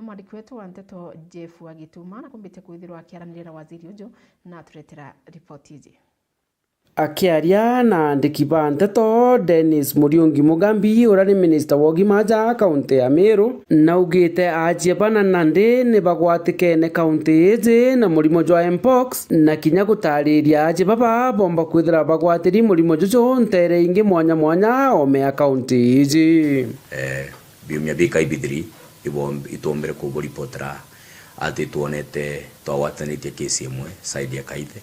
mwandiki wetu wa Nteto Jeff Wagituma na kumbite kwithirwa akiaranirira waziri ujo na turetera ripoti izi. Akiaria na andiki ba Nteto, Dennis Muriungi Mugambi urari minister wa ugima ja kaunti ya Meru naugite ajie bana nandi ni bagwatikene kaunti iji na murimo jwa mpox na kinya gutariria ajie baba bomba kwithira bagwatiri murimo juju ntere ingi mwanya mwanya omea kaunti iji. Biumia bika ibidiri itombere kuboripotera ati tuonete twawatanitie kesi imwe saidi ya Kaithe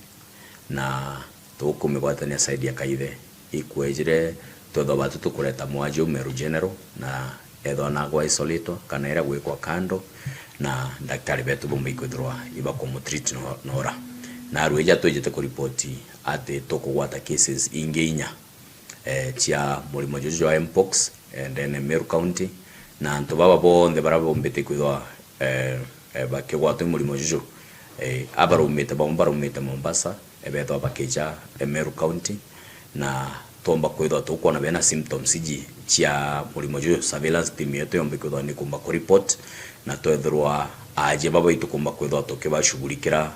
na tukumigwatania saidi ya Kaithe ikwejire todo batu tukureta mwajo Meru General na etho nagwa isolito kana era gwikwa kando na daktari betu bomba ikwithirwa iba kumutreat nora na rweja twejete kuripoti ati tukugwata cases ingeinya chia murimo juju wa mpox and then Meru County na antu baba bonde barabombete kwithwa bakigwatwa murimo juju abarumite bombarumite Mombasa ebetho bakeja Meru County na tomba kwithwa tukona bena symptoms iji chia murimo juju surveillance team yetu yombe kwithwa ni kumba report na twethirwa aje baba itukumba kwithwa tukibashughulikira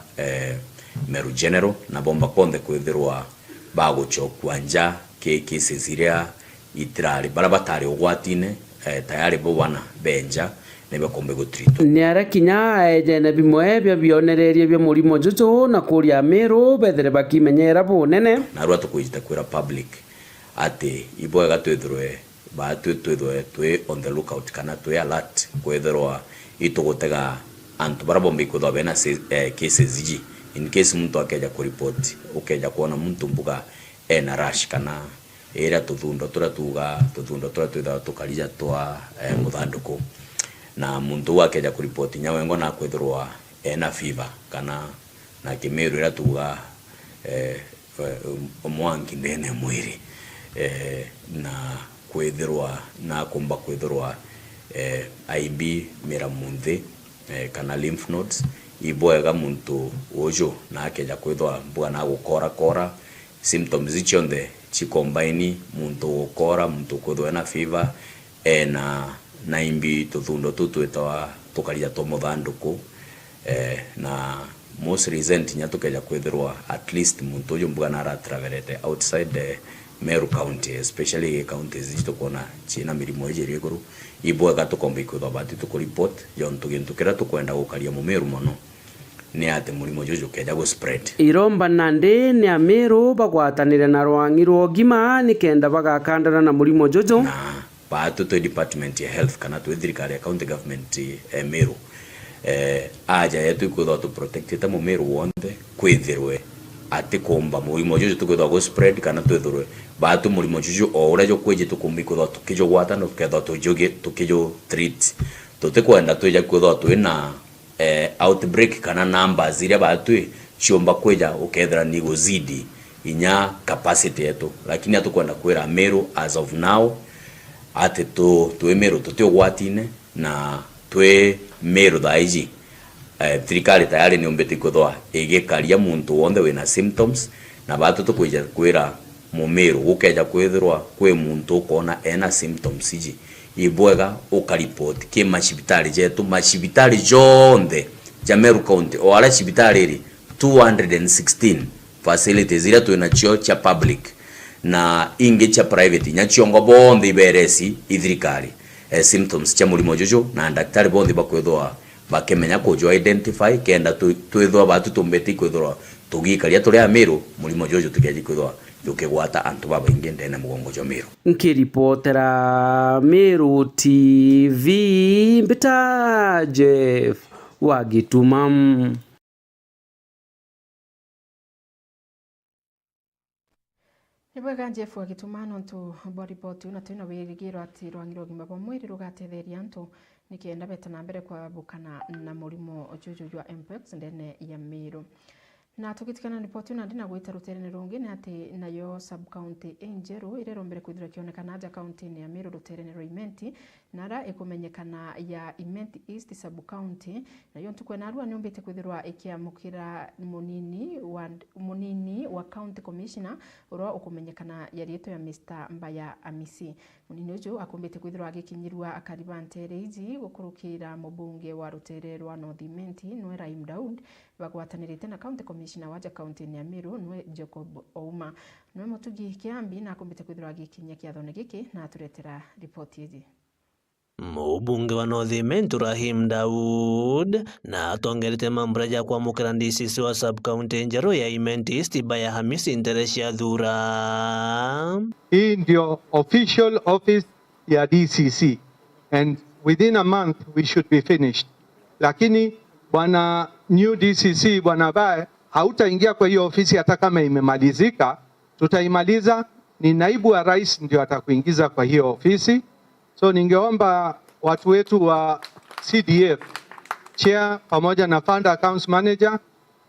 Meru General na bomba konde kwithirwa baguchokwa nja cases iria itirari barabatari ugwatine tayari bo wana benja nebe kombe gutreat ni arakinya ejene bimwe bya bionererie bya murimo juju na kuria Meru bethere bakimenyera bunene na rwa tukuita kwira public ati iboga twethirwe ba twethirwe twe on the lookout kana twe alert kwethirwa itugutega antu barabombe kwithwa bena cases iji in case muntu akeja ku report ukeja kuona muntu mbuga ena rush kana era tuthundo twitha tukarija twa muthanduku na muntu wakeja ku report nyawengo na kwithirwa ena fever kana na Kimeru era tuga omwangi ndene mwiri na kwithirwa na kumba kwithirwa IB mera munthi kana lymph nodes iboega muntu ojo na akeja kwithwa mbuga na gukora symptoms ichonde chikombine muntu gukora muntu kwithwa na fever na imbi tuthundo tutwetwa tukarija to muthanduku na most recent nya tukeja kwithirwa at least muntu ojo mbuga na travelete outside Meru County especially counties zitukona china mirimo ejeri iguru iboega tukombe kwithwa bati tukureport yontu gintu kira tukwenda gukaria mu Meru mono ni ate murimo juju keja go spread iromba nandi ni Meru bagwatanire na rwangi rwogima ni kenda bagakandana na murimo juju na batu to department ya health kana to thirikari ya county government Meru aja yetu kwithwa to protect ta mu Meru wonde kwithirwe ati komba murimo juju tukwithwa go spread kana twithirwe batu murimo juju ore jo kweje tukumbi kwithwa tukijo gwata no kwithwa tukijo treat tutekwenda tweja kwithwa twina outbreak kana numbers iria batu chiomba kweja ukethera ni guzidi inya capacity yetu lakini atukwenda kwira Meru as of now ate twe Meru tutogwatine na twe Meru daiji thirikari tayari ni ombete kwithwa igekaria muntu wonde wina symptoms na batu tukweja kwira mu Meru ukeja kwithirwa kwe muntu ukona ena symptoms iji ibwega ukaripoti ke mashibitali jetu mashibitali jonde ja Meru County o ala shibitali ri 216 facilities ila tuena chio cha public na inge cha private nya chiongo bonde iberesi ithirikari symptoms cha murimo juju na daktari bonde bakwethwa bakemenya ko jo identify kenda twethwa batu tumbeti kwethwa tugikaria turi a Meru murimo juju tukeji kwethwa tukigwata antu baba inge ndene mugongo jo Meru nkiripotera Meru TV mbita Jeff Wagituma. Nibwega Jeff Wagituma nontu boripoti una twina wirigiro ati rwangiro gima bwa mwiri rugatetheria antu nikienda beta na mbere kwa bukana na murimo juju jwa mpox ndene ya Meru. Na tukitikana ripoti una ndina gwita ruterene rungi ni ati nayo sub county Enjeru irerombere kwithira kionekana aja county ni ya Meru ruterene roimenti nara ikumenyekana ya Imenti East sub county na yo ntukwena arua nyombete kwithirwa ikiamukira munini wa county commissioner uro ukumenyekana ya rieto ya Mr. Mbaya Amisi. Munini ujo akumbete kwithirwa agikinyirwa akariba ntereiji gukurukira mubunge wa rutere rwa North Imenti nwe Raim Daud bagwatanirite na county commissioner waja county ya Meru nwe Jacob Ouma. Nwe Mutugi Kiambi na akumbete kwithirwa agikinya kiathone giki na aturetera ripoti iji. Mubunge wa North Imenti Raim Daud na atongerete mambura ya kwamukira DCC wa sub-county njero ya Imenti East Mbaya Hamisi Nteresha Thura. Hii ndio official office ya DCC and within a month we should be finished. Lakini bwana new DCC bwana Bae hautaingia kwa hiyo ofisi hata kama imemalizika, tutaimaliza. Ni naibu wa rais ndio atakuingiza kwa hiyo ofisi. So ningeomba watu wetu wa CDF, chair pamoja na fund accounts manager,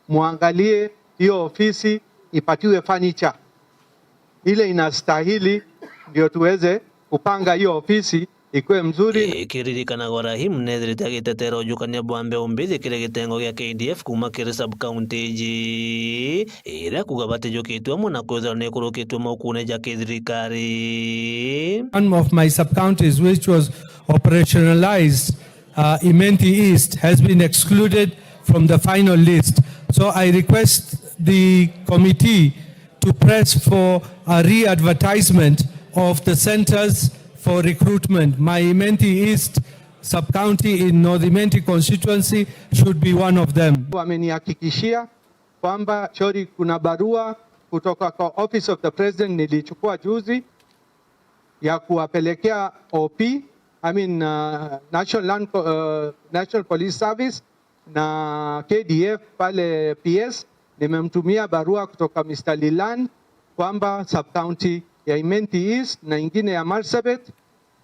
muangalie hiyo ofisi ipatiwe furniture ile inastahili ndio tuweze kupanga hiyo ofisi ikuwe mzuri. Ikiririkana gwa Rahim nethirite agitetera ujukania bwambe umbithi kire gitengo gya KDF kuma kiri sub-county ji ira kuga batijukitwe muna kwethera ni kurukitwe mokune ja thirikari. One of my sub-counties which was operationalized, Imenti East, has been excluded from the final list. So I request the committee to press for a re-advertisement of the centers for recruitment. My Imenti East sub-county in North Imenti constituency should be one of them. Wamenihakikishia kwamba chori kuna barua kutoka kwa Office of the President nilichukua juzi ya kuwapelekea OP, National Police Service na KDF pale PS. Nimemtumia barua kutoka Mr. Lilan kwamba sub-county ya Imenti East na ingine ya Marsabit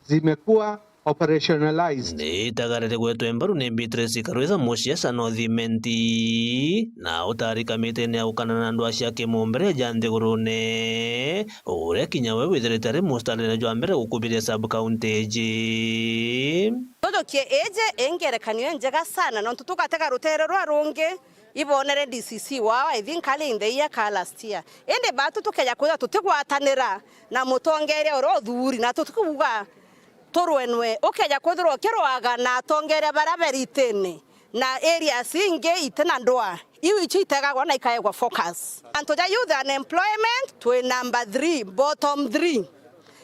zimekuwa operationalized. Itagarete gwetwe mbaru ni Beatrice Karweza Mosiasa North Imenti na utarika mitene ya ukana na ndu acia kimumbere jande gurune ure kinyawe withiritare mustalene jwa mbere gukubiria sub-county ji. Todo kie eje engerekanio njega sana no tutukatega rutere rwa rungi ibonere DCC wao I think kali in the year last year ende batu tukeja kuza tutigwatanira na mutongere oro thuri na tutukuga torwenwe okeja kwithirwo kirwaga na tongere baraberitene na area singe itena ndoa iu ichi itegagwa na ikaegwa focus antoja youth unemployment to number 3 bottom 3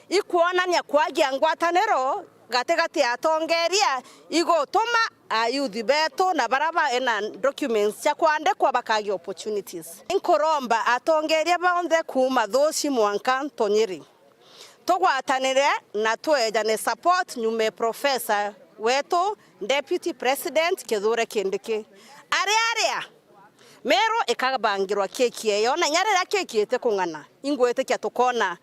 ikuonania kwagia ngwatanero gategati atongeria igotuma ayuthi beto na baraba ena documents cia kwandikwa bakagi opportunities inkoromba atongeria baonde kuma thoci mwanka tonyiri tugwatanire na twejane support nyume professor wetu deputy president Kithure Kindiki aria Meru ikabangirwa keki eyo na nyarira keki ete kungana ingwete kya tukona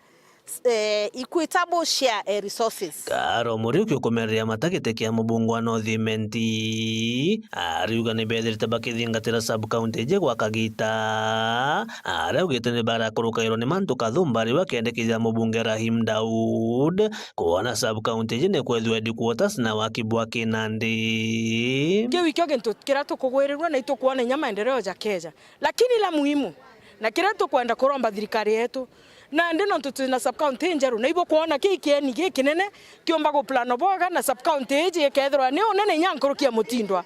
equitable share resources. Karo muri ukomereria matakete kia mubungu wa North Imenti ariuga ni bethirite bakithingatira sub-county je gwa Kagita aria ugite ni barakurukairwo ni mantu kathumbari wakendekithia mubunge Rahim Daud kuona sub-county je ni kwethwa headquarters na wakibwa Kinandi kiu ikyo gintu kira tukugwirirwa na itukuona nya maendeleo ja Kenya lakini la muhimu na kira tukwenda kuromba thirikari yetu na ndino tutuna sub-county njeru na ibo kuona kikieni gikinene kiomba go plano boga na sub-county je kethirwa ni onene nyankurukia mutindwa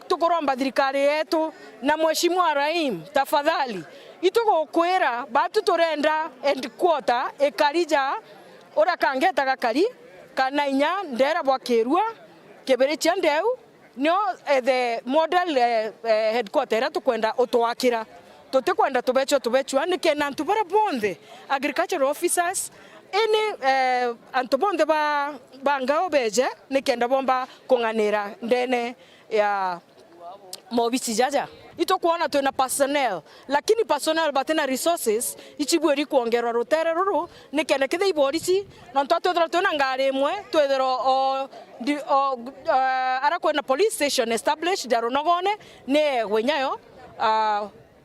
tukoromba thirikari yetu na mheshimiwa Rahim tafadhali itugokwira batu turenda headquarter ekarija ora kangeta gakari kana inya ndera bwakirwa kibere chandeu no the model headquarter tukwenda utwakira tutekwenda tubechwa ni kena ntubara bonde agricultural officers ini antobonde bangao beje ni kenda bomba konganira ndene ya mobisi jaja ito kuona tuna personnel lakini personnel batena resources ichibweri kuongerwa rutere ruru ni kenda kithe iborisi na ntwatwethera tuna ngari imwe twethero ara kwena police station established daronogone ne wenyayo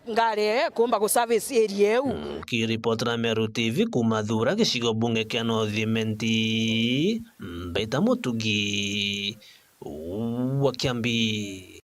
ngare kumba go service area eu. Kiripotera Meru TV kumathura gicigo bunge kia Northimenti Mbaita Mutugi wa Kiambi.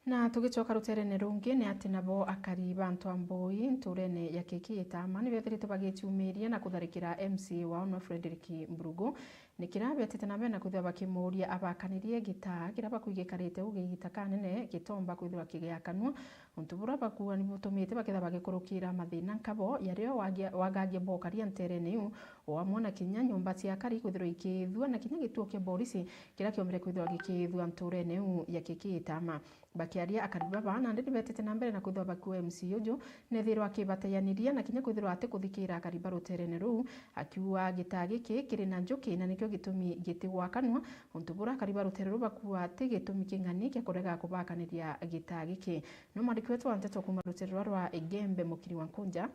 Na tugicoka ruterene rungi ni ati nabo akari bantu amboi nturene ya kiki itama ni bethirite bagitumiria na kutharikira MC wa ono Frederick Mbrugu ni kirabe ati na bena kuthia bakimuria abakanirie gita kiraba kuigikarite ugigita kanene gitomba kwithwa kigiakanwa untubura bakuwa ni butumite bakitha bagikurukira mathina nkabo yario wagagie bokaria nterene yu wamona kinya nyumba cia kari kwithwa ikithwa na kinya gituo kia polisi kira kiomire kwithwa gikithwa nturene yu ya kiki itama bakiaria akariba bana ndi betete na mbere na kwithwa bakuwa MC uju nethirwa akibatayaniria na kinya kwithwa ate kuthikira akariba ruterene ru akiwa gitagiki kiri na njuki na nikyo gitumi gitigwa kanwa untubura akariba rutere ru bakuwa ate gitumi king'ani kia kurega kubakaniria gitagiki no mariki wetu wanteto kuma rutere rwa Igembe Mukiri wa Nkunja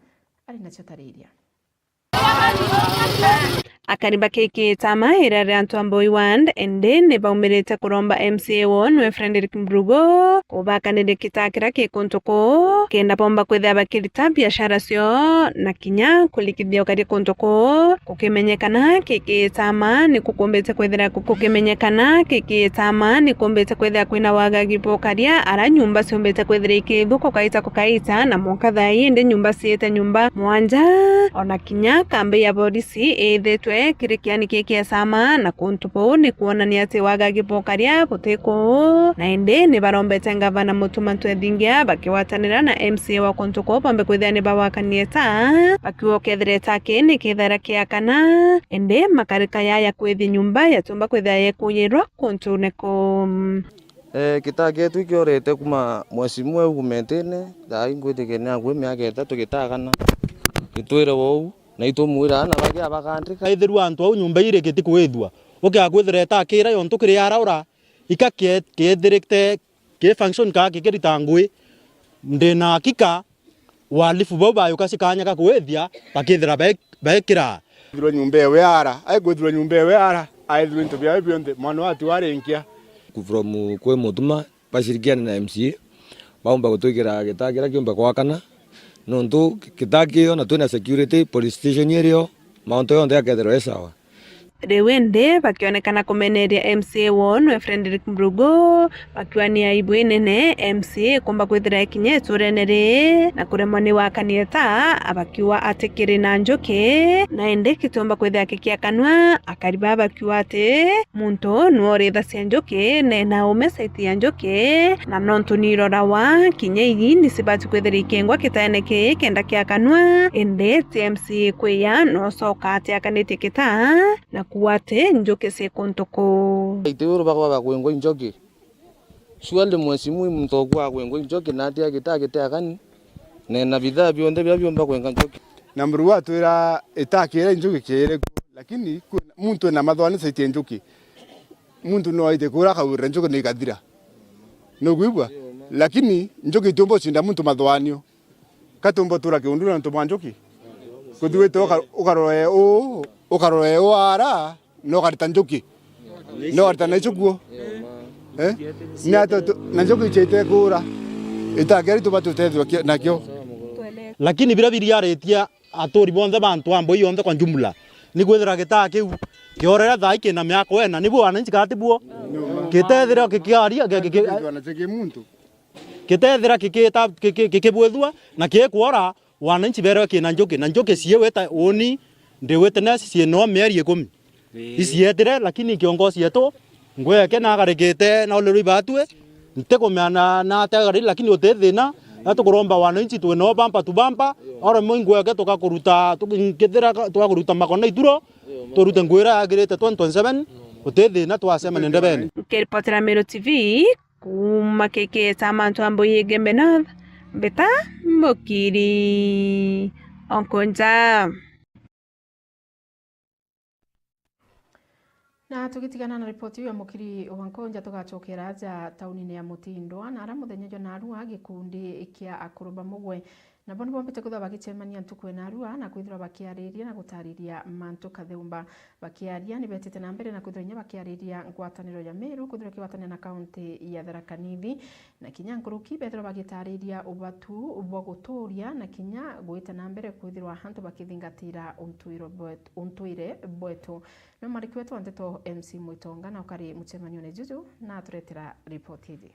ari nacio tariria akariba kiki tama irare antu amboi wand ende ne baumirite kuromba MCA won we Frederick Mbrugu kubakanire kitakira kikuntoko kenda bomba kwithia bakirita biashara cio na kinya kulikithia ukari kuntoko kukimenyekana kiki tama ni kukumbite kwithira kukimenyekana kiki tama ni kumbite kwithia kwina wagagi bokaria ara nyumba ciombite kwithira ikithuko kaita na moka thai ende nyumba ciete nyumba mwanja ona kinya kambi ya polisi ethitwe kirikiani kiki sama na kuntupo ni kuonania ati wagagi bokaria butiko na ende ni barombete ngavana mutuma twethingia bakiwatanira na MCA wa kuntuko pambe kwithia ni bawakanieta bakiwa kethreta kini kithara kia kana ende makarika ya kwithi nyumba yatumba kwithia yekuyirwa kuntuneko kitake tu kiorete kuma mwezi mwe ugumetene thai ngwitikenia ngwe miaka 3 gitagana gitwire wou na itumwira na bagia bakandika itheru antu au nyumba ire giti kwithwa ukia kwithireta akira yontu kiri araura ikakethirite ke function ka kikirita ngui ndina hakika walifu baba yukasikanya kwithia bakithira bekira thiro nyumba ewe ara aigwithiro nyumba ewe ara aithiro into bia bionde mwana watu warenkia from kwe mutuma bashirikiana na MCA baumba gutwikira gitakira kiumba gwakana nontu kitakio na tuna security police station yerio maunto yonde yakethero esawa Rewende bakionekana kumeneria MCA won we Frederick Mbrugu bakiwania aibu nene MCA kumba kwithira kinye turenere na kuremani wakanieta abakiwa atekiri na njoke na ende kitomba kwithira kikia kanwa akariba bakiwa ate muntu nuoretha cia njoke ne na umeseti ya njoke na nontu nirora wa kinye igi nisibati kwithira ikengwa kitaeneke kenda kia kanwa ende TMC kwiya no soka ate akanete kita na kuwate njoke se kontoko itero bakwa kwengo njoke swalde mwezi mwe mtogwa kwengo njoke na atia kitakite akani na bidhaa bionde bya byomba kwenga njoke na Mbrugu watu ira itakira njoke kire lakini muntu na mathwani saitie njoke muntu no aite kura kawira njoke ni gathira no gwibwa lakini njoke itombo chinda muntu mathwanio katombo tura kiundura ntomba njoke kuthiwete ukaroe ukaroe wara no karita njoki no karita na ichukuo ni ato na njoki chete kura itageri tubatu tethwa nakyo lakini bila biriaretia atori bonde bantu ambo yonde kwa jumla ni gwethira gitake kiorera thai kina miako wena nibo wananchi katibuo kitethira kikiaria wanacheke muntu kitethira kikibwethwa na kikwora wananchi bero kina njoki sieweta oni ndewete nasi sieno mieri 10 isietire lakini kiongozi yetu ngweke na garekete na ole ribatwe ntekomana na tagari lakini otethina atukuromba wananchi tweno bampa tubampa ora mwingweke tukakuruta tukithira tukakuruta makona ituro turute ngwira agirete 2027 otethina twasema nende bene Kiripotera Meru TV kuma keke tamantu ambo Igembe North Mbaita Mukiri wa Nkunja. Na tugitigana na ripoti ya Mukiri wa Nkunja tugacokera ja tauni-ini ya Mutindwa na ara muthenya jo naru gikundi kia akuruba mugwe na bono bombete kuthwa bagichemania ntuku na arua na kwithira bakiariria na gutariria mantu katheumba bakiaria ni betete na mbere na kwithira bakiariria ngwataniro ya Meru kwithira kiwatania na kaunti ya Tharaka Nithi na kinya nkuruki betira bagitariria ubatu bwa guturia na kinya gwita na mbere kwithira hantu bakithingatira untuire bwetu no mariki wetu anteto MC Mwitonga na ukari muchemanio ne juju na turetera report hizi.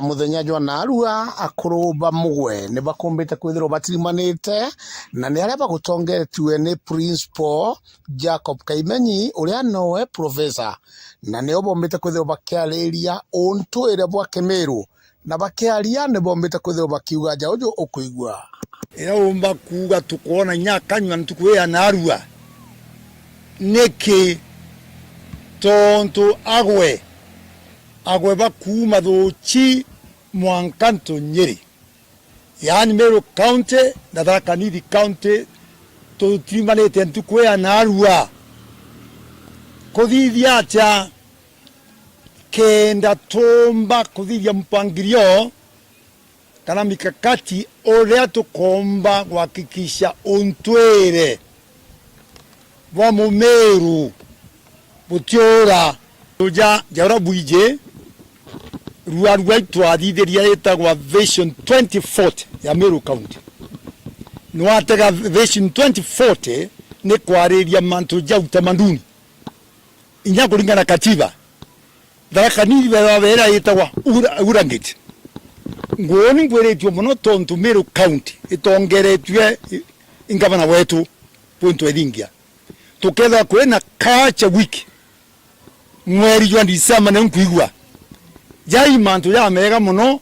Muthenya jwa narua akuruba mugwe ne bakombete kwithirwo batirimanite na ni aria bagutongetwe ni Principal Jacob Kaimenyi uria nowe professor na ne obombete kwithirwo bakiariria untuire bwa Meru na bakiaria ne bombete kwithirwo bakiuga jaujo ukuigwa ira umba kuga tukona nyakanywa ntukuya narua neki tonto agwe bakuma thuchi mwankanto Nyeri yani Meru County na Tharaka Nithi County tutimanite ntukuya narua kuthithia atia kenda tomba kuthithia mpangilio kana mikakati uria tukomba kuhakikisha untwire bwa Mumeru butiora tuja jaura buije ruarua twathithiria itagwa Vision 2040 ya Meru County nwatega Vision 2040 ni kwariria mantu ja utamaduni inya kuringana katiba Tharaka Nithi wera itagwa urangiti ngoni ngweretio muno tontu Meru County itongeretwe ingavana wetu punto edingia tuketha kwena culture week mweri jwa December na nkuigwa jai mantu ya mega muno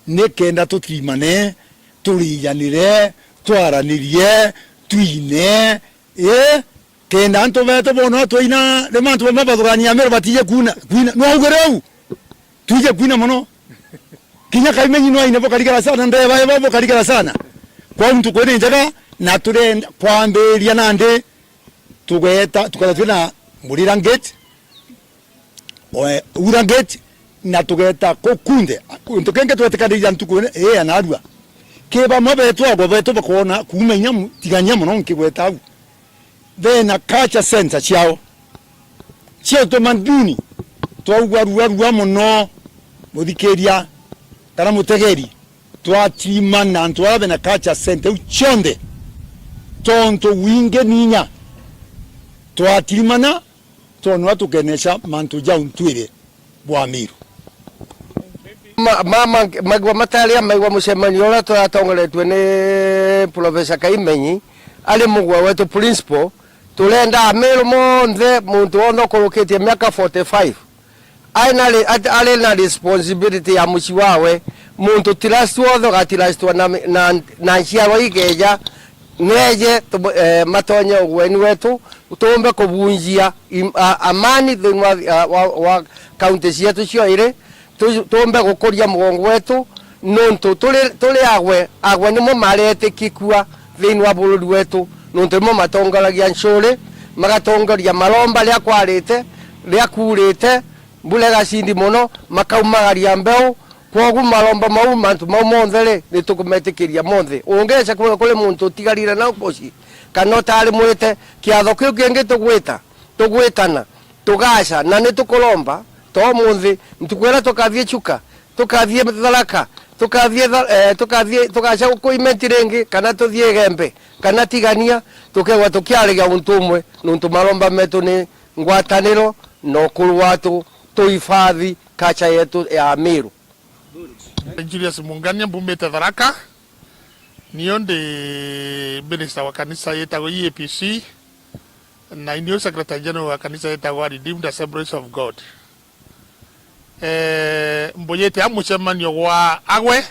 nekenda tutrimane turiyanire twaranirie twine kenda anto veto bono toina de mantu mabathurania Meru batiye kuna no ugereu tuje kuna muno kinya Kaimenyi no ine bokarigara sana ndeba babo karigara sana kwa mtu kwene njaga na turenda kwamberia nande tugeta tukatuna Murira Gate Ura Gate na tugeta Kokunde ntukenge twetekanirira ntukune anarua keba mabetu ago betu bakona kumenya tiganya muno nkigweta au thena culture center ciao to manduni twaugarua muno muthikeria kana mutegeri twatimana ntwabe na culture center uchonde tonto winge ninya twatimana tonwa tukenesha mantu ja untwire bwa Meru mama magwa matalia magwa musemanio la twatongoretwe ni Professor Kaimenyi ali mugwa wetu principal tulenda Meru monthe muntu ono koroketie miaka 45 ale na responsibility ya muci wawe muntu tirastwotho gatirastwa na nchiarwa igeja neje matonye ugweni wetu tumbe kubunjia amani wa county cietu cioire tumbe gukuria mugongo wetu nontu tuli agwe nimo marete kikua thiini wa bururi wetu nontu nimo matongolagia ncuri magatongoria maromba ria kwarite ria kurite mbule gacindi muno makaumagaria mbeu kwogu maromba mau mantu mau monthe ni tukumetikiria monthe ungeca kuri muntu tigarire na upoci kana tari mwite kiatho kiu kingi tugwitana tugaca na ni tukulomba to munthi ntukwera tukathie chuka tukathie Tharaka tugaca kuimenti ringi kana tuthie Gembe kana tigania tukegwa tukiariga untumwe nuntu maromba metu ni ngwataniro no kuru watu tuifathi kacha yetu ya Meru. Julius Mungania mbumete Tharaka niyo ndi minister wa kanisa yetagwo EAPC na niyo secretary general wa kanisa yetagwo Redeemed Assemblies of God. Mbuyete amucemanio gwa agwe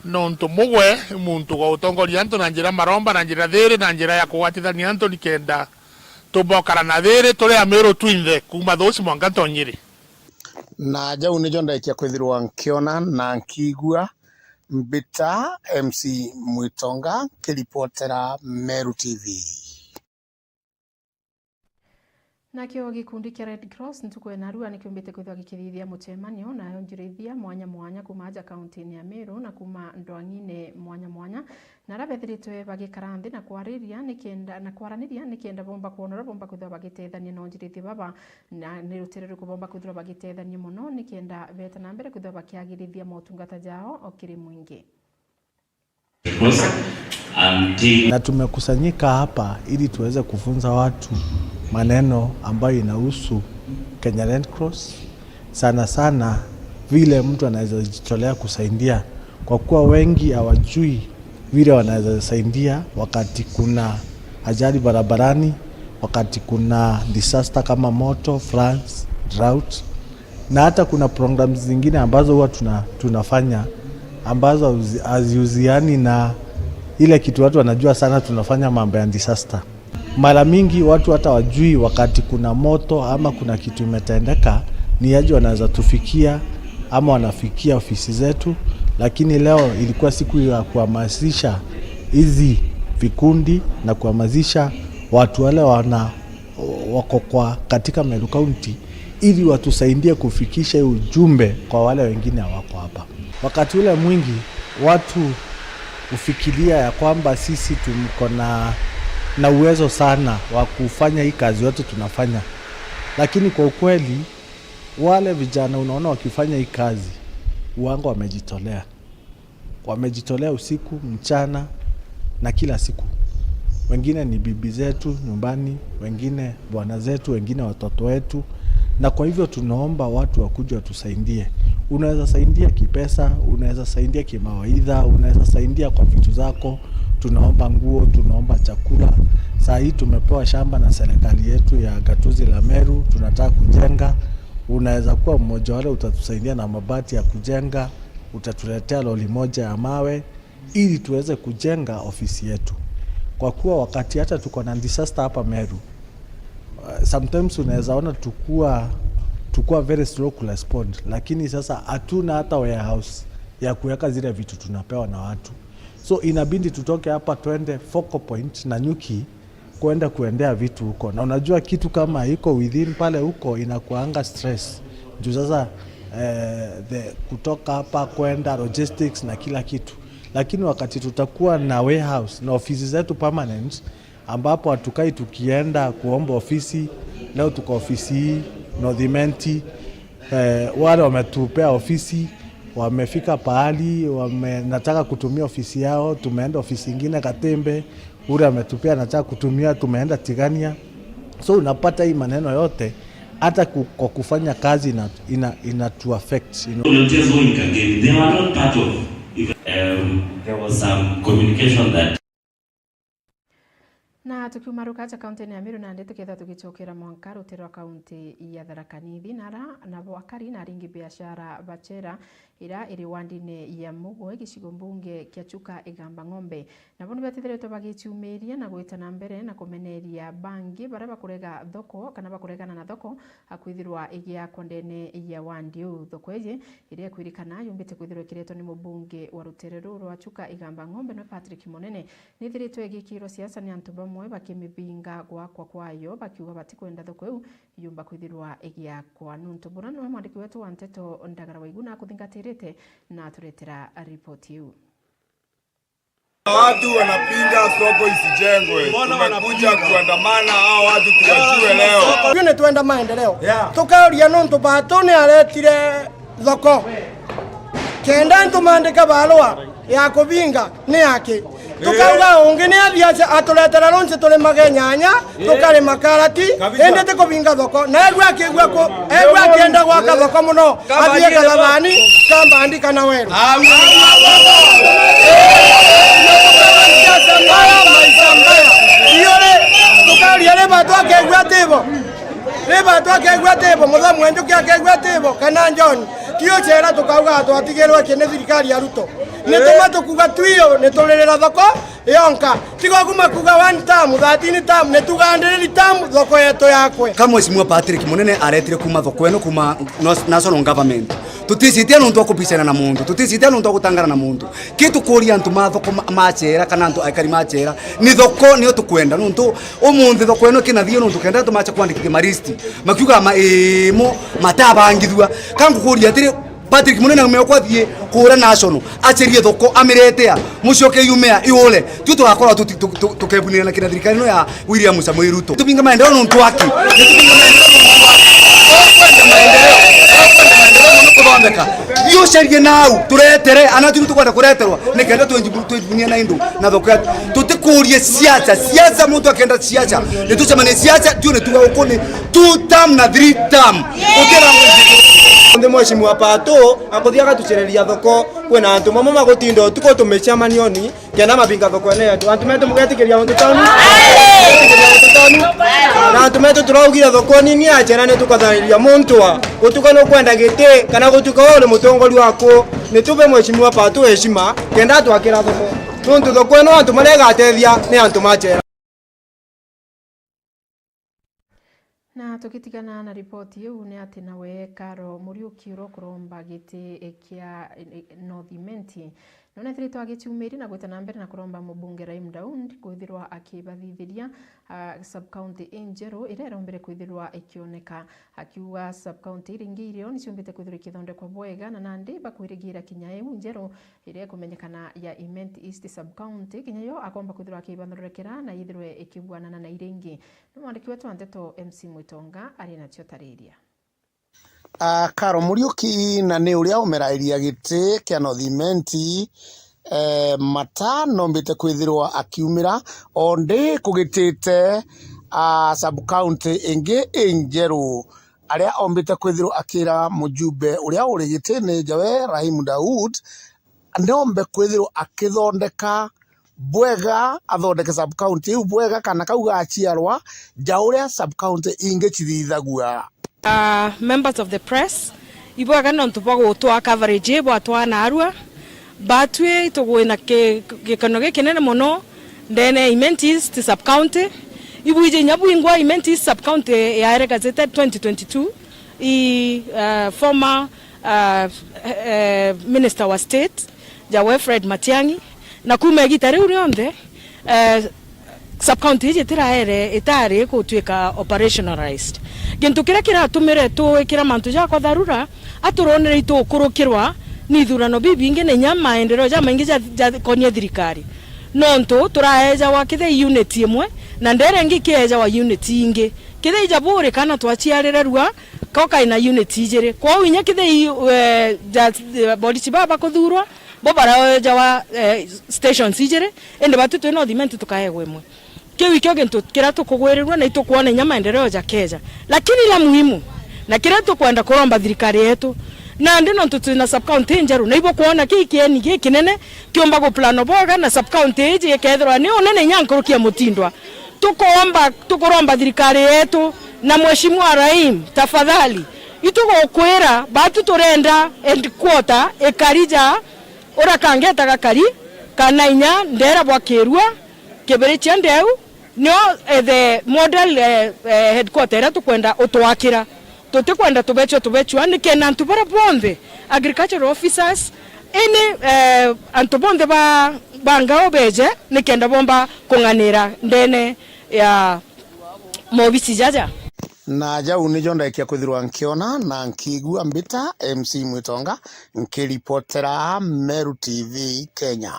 nontu mugwe muntu gwa utongoria antu na njira maromba na njira thiri na njira ya kuwatithania antu nikenda tubokara na thiri turi a Meru twinthe kuma thuci mwankanto Nyeri na jau nijo ndaikia kwithirwa nkiona na nkigua mbita MC Mwitonga kiripotera Meru TV. Nakio gikundi kia Red Cross ntuko enarua nikiumbite kwithwa gikithithia mucemanio na yonjirithia mwanya kumaja kaunti ya Meru na kuma ndwangine mwanya na rabethiritwe bagikaranthi na kwariria nikenda bomba kuonora bomba kwithwa bagitethania na onjirithi baba na nirutiriro kubomba kwithwa bagitethania muno nikenda beta na mbere kwithwa bakiagirithia motungata jao okiri mwingi. Na tumekusanyika hapa ili tuweze kufunza watu maneno ambayo inahusu Kenya Red Cross, sana vile mtu anaweza jitolea kusaidia, kwa kuwa wengi hawajui vile wanaweza saidia wakati kuna ajali barabarani, wakati kuna disaster kama moto, floods, drought, na hata kuna programs zingine ambazo huwa tunafanya ambazo hazihusiani na ile kitu watu wanajua sana tunafanya mambo ya disaster. Mara mingi watu hata wajui wakati kuna moto ama kuna kitu imetendeka ni aje wanaweza tufikia ama wanafikia ofisi zetu, lakini leo ilikuwa siku ya kuhamasisha hizi vikundi na kuhamasisha watu wale wako kwa katika Meru County ili watusaidie kufikisha ujumbe kwa wale wengine wako hapa. Wakati ule mwingi watu ufikiria ya kwamba sisi tumko na uwezo sana wa kufanya hii kazi yote tunafanya, lakini kwa ukweli wale vijana unaona wakifanya hii kazi wangu wamejitolea usiku, mchana na kila siku. Wengine ni bibi zetu nyumbani, wengine bwana zetu, wengine watoto wetu, na kwa hivyo tunaomba watu wakuja watusaidie. Unaweza saidia kipesa, unaweza saidia kimawaidha, unaweza saidia kwa vitu zako. Tunaomba nguo, tunaomba chakula. Saa hii tumepewa shamba na serikali yetu ya Gatuzi la Meru, tunataka kujenga. Unaweza kuwa mmoja wale utatusaidia na mabati ya kujenga, utatuletea lori moja ya mawe ili tuweze kujenga ofisi yetu. Kwa kuwa wakati hata tuko na disaster hapa Meru, sometimes unaweza ona tukua very slow to respond, lakini sasa hatuna hata warehouse ya kuweka zile vitu tunapewa na watu. So inabidi tutoke hapa twende focal point na Nyuki kwenda kuendea vitu huko. Na unajua kitu kama iko within pale huko inakuanga stress. Juu sasa kutoka hapa kwenda logistics na kila kitu. Lakini wakati tutakuwa na warehouse na ofisi zetu permanent ambapo hatukai tukienda kuomba ofisi, leo tuko ofisi hii Northimenti, wale wametupea ofisi, wamefika pahali, nataka kutumia ofisi yao, tumeenda ofisi ingine Katembe, ule ametupea nataka kutumia, tumeenda Tigania. So unapata hii maneno yote hata kwa kufanya kazi ina to affect, you know. They were not part of there was some communication that na tukiumaruka aja kaunti ya Meru na ndete ketha tugichokera mwanka rutero kaunti ya Tharaka Nithi na bwakari na ringi biashara bachera ira iri wandine ya Mugwe gicigo mbunge kia Chuka Igamba Ng'ombe na boni batithiretwe bagichumiria na gwitana mbere na kumeneria bangi bara bakurega thoko kana bakuregana na thoko akwithirwa igia kondene ya wandiu thoko ije iri kwirikana yumbite kwithirwa kireto ni mbunge wa ruterero rwa Chuka Igamba Ng'ombe no Patrick Monene nithiritwe gikiro siasa ni antu bamwe bakimibinga gwakwa kwayo bakiuga batikwenda thoko eu yumba kwithirwa igia kwa nuntu burano no mwandiki wetu wa Nteto Ndagara Waiguna kuthingatirite na turetera ripoti hiyo. Watu wanapinga soko isijengwe. Tumekuja kuandamana hao watu tuwajue leo. Yune tuenda maendeleo. Tukauria nuntu batone aretire thoko. Kenda ntumandika barua ya kubinga ni yake. Tukauga ungi ni athia atuletera ronse tule magenya tukare makarati ende te kubinga thoko na egwa kienda gwaka thoko muno athie Kathawani Kambandi kana Weru tukauria leba twakegwa tibo muthamu enjuki akegwa tibo kana John tio chera tukauga twatigerwe kene thirikari ya Ruto nituma tukuga twio nitulirira thoko yonka tigo kuma kuga one term 13 term nitugandiriri term thoko yetu yakwe kama Mheshimiwa Patrick Monene aretire kuma thoko eno kuma national government tutisitia nuntu okupicana na mundu tutisitia nuntu okutangana na mundu kitu kuria antu mathoko machera kana antu aikari machera ni thoko ni otukwenda nuntu umundi thoko eno kinathio nuntu kenda tumacha kwandikithia maristi makiuga mo matabangithua kangu kuria atiri Patrick Munene umekwathie kura national acherie thoko amiretea mucoke yumea iule tu tugakora tukebunira na kina thirikari no ya William Samoei Ruto tupinga maendeleo nuntu aki yo sherie nau turetere anatu tukwenda kureterwa nikenda tuenjibunia na indu na thoko tutikurie siasa muntu akenda siasa nitucemane siasa tuone tugakone 2 term na 3 term ukira Onde mheshimiwa Pato akothiaga tuchereria thoko kwena antu mama magotindo tuko tumechamanioni kena mabinga thoko ene antu metu mugetikiria untu tanu na antu metu turaugira thoko nini achera ne tukathaniria muntwa gutuka no kwenda gite kana gutuka ole mutongori wako nituve mheshimiwa Pato heshima kenda twakira thoko nuntu thoko eno antu marega atethia ne antu machera. Na tukitigana na ripoti hiyo ni ati nawe Karo Muriuki urokuromba giti kia Northimenti none thirito agichumiri na gwita na mbere na kuromba mubunge Raim Daud kwithirwa akibathithiria sub county Enjero irero mbere kwithirwa ikioneka akiuga sub county iringirio ni ciumbite kwithirwa ikithondekwa bwega na nandi bakwirigira kinya Enjero ire kumenyekana ya Imenti East sub county kinya yo akomba kwithirwa akibandorekera na ithirwe ikibwana na iringi no mwandiki wetu Andeto MC Mwitonga ari nacio tariria. Karo Muriuki na ni uria umerairia giti kia Northimenti matano mbite kwithirwa akiumira onde kugitite sub county ingi Enjero aria ombite kwithirwa akira mujumbe uria uri gitini jawe Raim Daud ndombe kwithirwa akithondeka bwega athondeke sub county bwega kana kauga achiarwa jauria sub county ingi chithithagua. Members of the press ibwaga no tupago twa coverage bwa twa narua batwe tugwina gikano gikinene muno ndene Imenti East sub county ibwije nyabuingwa Imenti East sub county ya gazetted 2022 former minister wa state Jawe Fred Matiang'i na kuma gitare urionde sub county jitiraere itari kutwika operationalized gintu kira kiratumire tu ikira mantu ja kwa dharura aturonere itu kurukirwa ni thurano bibinge ne nyama endereo ja maingi ja konia thirikari nonto turaeja wa kithe unit imwe na ndere ngi kieja wa unit ingi kithe jabure kana twachiarire rua koka ina unit ijere kwa winya kithe bodi baba kuthurwa bobara ja wa stations ijere ende batutu Northimenti tukaegwe mwe kiwi kyo gintu kira tukugwirirwa na itukuona nyama endereo ja keja lakini la muhimu na kira tukwenda kuromba thirikari yetu na ndino tutuna sub county Enjero na ibo kuona kikieni kinene kiomba go plano boga na sub county ije kethirwa ni onene nyankurukia mutindwa tukuromba thirikari yetu na mheshimiwa Raim tafadhali itugo kwera batu turenda end quarter ekarija ora kangeta gakari kana inya ndera bwa kirwa kebere chandeu no the model headquarter tukwenda utwakira tutikwenda tubecho nikena antubara bonde agricultural officers ini antubonde bangao beje nikenda bomba kunganira ndene ya mobisi jaja na jau ni jonda ikia kwithirwa nkiona na nkigua mbita MC Mwitonga nkiripotera Meru TV Kenya.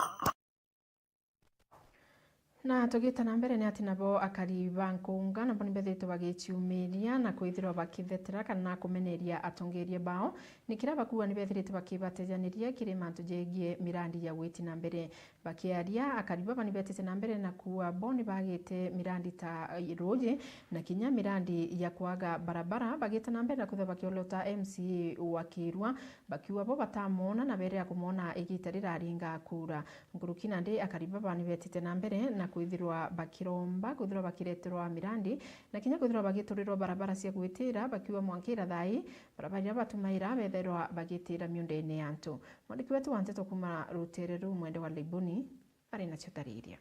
Na tugita na mbere ni ati nabo akari bankunga nabo ni bethetwe bagichiumiria na kwithirwa bakithetera kana kumeneria atongerie bao nikira bakuwa ni bethetwe bakibatejaniria kiri mantu jegie mirandi ya gwiti na mbere bakiaria akari baba ni betete na mbere na kuwa boni bagite mirandi ta roje na kinya mirandi ya kuaga barabara bagita na mbere na kutha bakiolota MC wakirwa bakiwa bo batamona na bere ya kumona igitarira ringa kura ngurukina ndi akari baba ni betete na mbere na kwithirwa bakiromba kwithirwa bakireterwa mirandi na kinya kwithirwa bagiturirwa barabara cia gwitira bakiwa mwankira thai barabara batumaira betherwa bagitira miundene yantu mwandiki wetu Wanteto kuma rutere ru mwende wa Libuni ari na chotariria.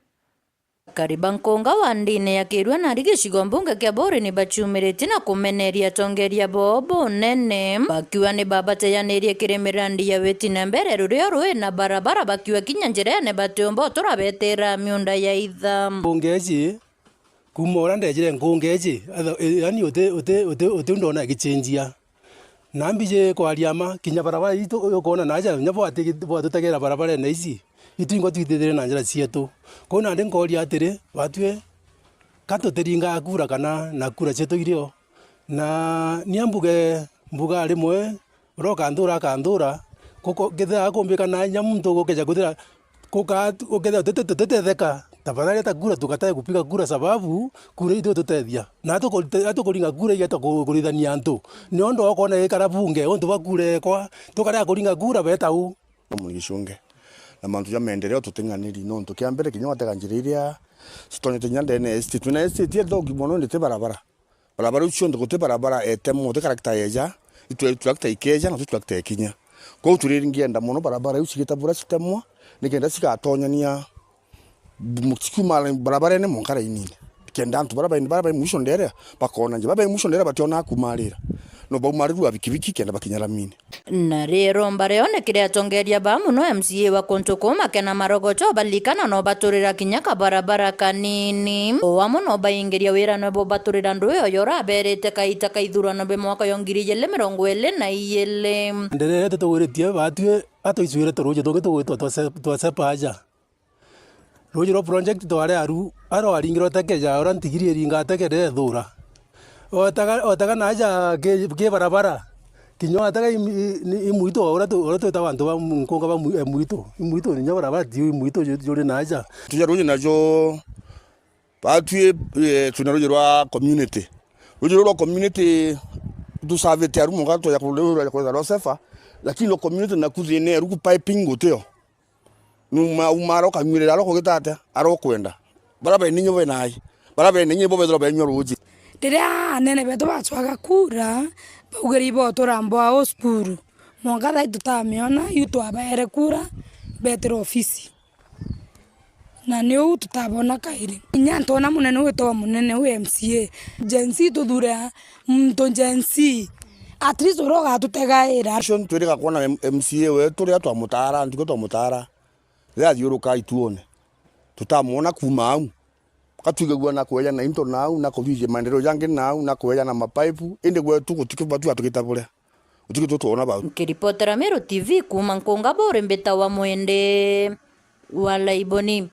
Kariba Nkonga wa ndine ya kirwa na gĩcigo mbunge kĩa Bore ni bachumirĩte na kũmeneria tongeria bobo nene bakiwa ni babateyanĩrie kĩrĩmĩrandi ya wĩti na mbere rũrĩa rũĩ na barabara bakiwa kinya njĩra ne batombo turabetera miunda ya itha ngongeji kumora ndejire ngongeji yani ote ndona gichenjia nambije kwa aliama kinya barabara ito ukona naja nyabo atutagera barabara na ici itingo twithere na njira cietu kona ndi ngoria atire batwe katuteringa kura kana na kura cietu irio na niambuge mbuga rimwe roka ndura koko getha kumbika na nyamuntu gokeja kuthira koka uketha tetetheka tafadhali hata kura tukatae kupiga kura sababu kura ito tutethia na atukuringa kura igeta kurithania antu ni ondo okona ikara bunge onto bakure kwa tukara kuringa kura betau mugicunge na mantu ya maendeleo tutenganiri no tukiambere kinya wateganjiriria sitonyete nyandene estate na estate dogi mono ndete barabara ucio ndogote barabara etemo te karakta yeja itu tractor ikeja na tractor ikinya ko turiringienda mono barabara ucio gitabura sitemwa nikenda sikatonyania mukikuma barabara ene monkara inine kenda antu barabara mwisho ndere bakona nje barabara mwisho ndere bationa kumarira no baumarira abikibiki kenda bakinyara mine na rero mbareonekire atongeria ba muno MCA wa Kontoko makena marogocho balikana no baturira kinyaka barabara kanini o muno baingeria wira no baturira ndu yo raberete kaita kaithurano be mwaka yongiri yele mirongo ele na yele ndere tutuguritie batwe atoisuire turuje tugitugwitwa twasepaja roje ro project tware aru aro aringiro tekeja ora ntigirie ringa tekere thura otaga naja ke barabara kinyo ataga imuito ora tweta bantu ba Nkonga ba muito ni barabara ti muito jore naja tuja roje najo batwe tuna roje rwa community tu savete aru monga to ya ko sefa lakini lo community na kuzine ruku piping goteo numa umaro kamire alo ko gitata aro kwenda barabara ninyo benai barabara ninyo bo bedro benyo ruji Diria nene beto bachwaga kura baugeri bo torambo a oskuru monga dai tutamiona yuto abaere kura betro ofisi na neu tutabona kairi nyanto na munene weto munene we MCA jensi to dura mto jensi at least roga tutegaira shon twirika kona MCA we turi atwa mutara ndiko to mutara ya yuruka ituone tutamona kumau katugegwa na kweja na into nau na kovije maendeleo yange nau na kweja na mapaipu ende gwetu kutikibatu atukitabule utikito tuona ba kiripotera Meru TV kuma Nkonga Bore mbeta wa mwende wala iboni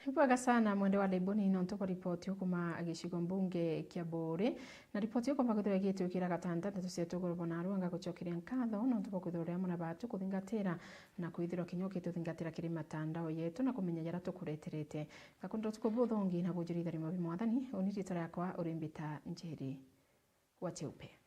Mpaka sana mwende wa Laiboni inontoka ripoti kuma gĩcigo mbunge kia Bore na ripoti kwa makuthira gitu kira gatanda tusetu gorobona arwanga gucokeria nkatho no ntuko kuthura muna batu kuthingatira na kuithira kinyoke tuthingatira kiri matandao yetu na kumenya yara tukureterete gakondo tukubuthongi na bujirithari mabi mwathani onirita yakwa urimbita njeri wacheupe